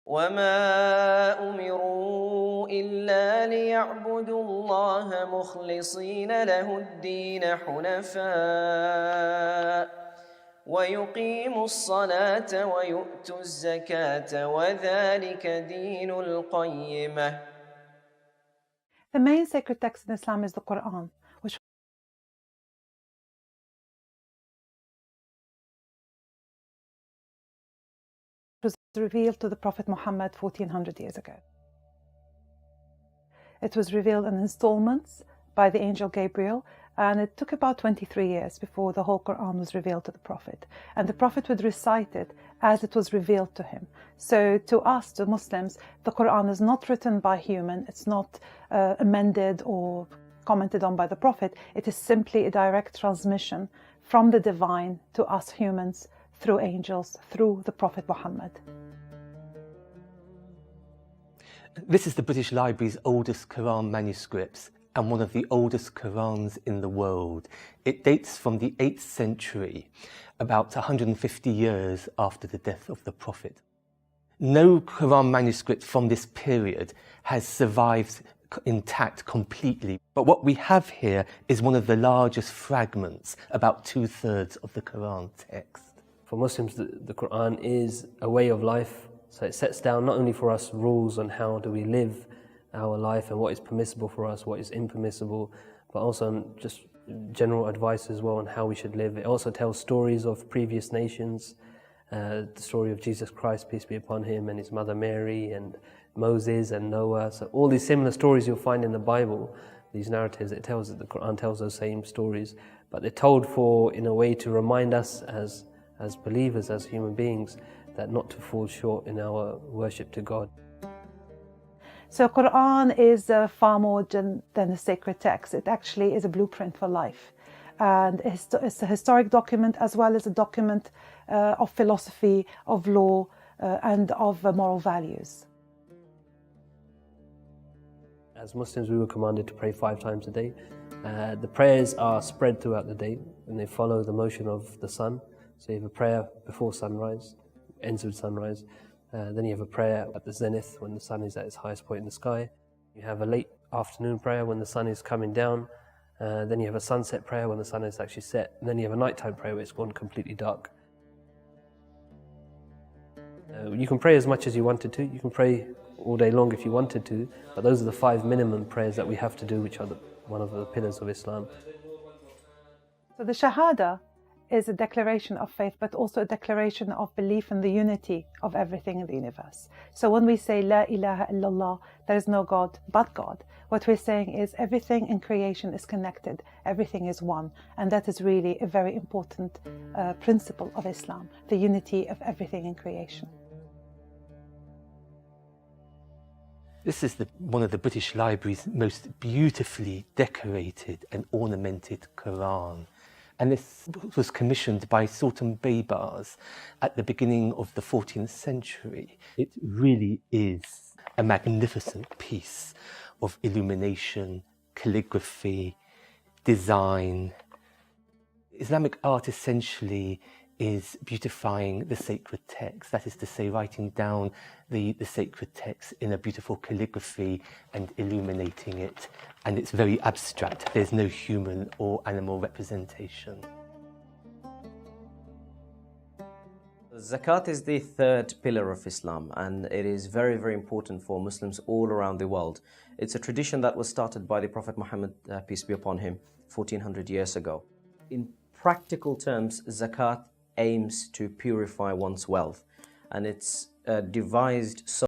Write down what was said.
وما أمروا إلا ليعبدوا الله مخلصين له الدين حنفاء ويقيموا الصلاة ويؤتوا الزكاة وذلك دين القيمة. The main sacred text in Islam is the Quran, which was revealed to the Prophet Muhammad 1400 years ago. It was revealed in installments by the angel Gabriel, and it took about 23 years before the whole Quran was revealed to the Prophet. And the Prophet would recite it as it was revealed to him. So to us, to Muslims, the Quran is not written by human, it's not amended or commented on by the Prophet. It is simply a direct transmission from the divine to us humans through angels, through the Prophet Muhammad. This is the British Library's oldest Quran manuscripts and one of the oldest Qurans in the world. It dates from the 8th century, about 150 years after the death of the Prophet. No Quran manuscript from this period has survived intact completely, but what we have here is one of the largest fragments, about 2/3 of the Quran text. For Muslims, the Quran is a way of life, so it sets down not only for us rules on how do we live our life and what is permissible for us, what is impermissible, but also just general advice as well on how we should live. It also tells stories of previous nations, the story of Jesus Christ, peace be upon him, and his mother Mary, and Moses and Noah. So all these similar stories you'll find in the Bible, these narratives, the Quran tells those same stories, but they're told in a way to remind us as believers, as human beings, that not to fall short in our worship to God. So Quran is far more than a sacred text. It actually is a blueprint for life. And it's a historic document as well as a document of philosophy, of law, and of moral values. As Muslims, we were commanded to pray 5 times a day. The prayers are spread throughout the day and they follow the motion of the sun. So you have a prayer before sunrise, ends with sunrise. Then you have a prayer at the zenith when the sun is at its highest point in the sky. You have a late afternoon prayer when the sun is coming down. Then you have a sunset prayer when the sun is actually set. And then you have a nighttime prayer where it's gone completely dark. You can pray as much as you wanted to. You can pray all day long if you wanted to. But those are the 5 minimum prayers that we have to do, which are one of the pillars of Islam. So the Shahada is a declaration of faith, but also a declaration of belief in the unity of everything in the universe. So when we say La ilaha illallah, there is no God but God, what we're saying is everything in creation is connected, everything is one, and that is really a very important principle of Islam, the unity of everything in creation. This is one of the British Library's most beautifully decorated and ornamented Quran. And this was commissioned by Sultan Baybars at the beginning of the 14th century. It really is a magnificent piece of illumination, calligraphy, design. Islamic art essentially is beautifying the sacred text, that is to say, writing down the sacred text in a beautiful calligraphy and illuminating it. And it's very abstract. There's no human or animal representation. Zakat is the 3rd pillar of Islam, and it is very, very important for Muslims all around the world. It's a tradition that was started by the Prophet Muhammad, peace be upon him, 1400 years ago. In practical terms, zakat aims to purify one's wealth, and it's devised so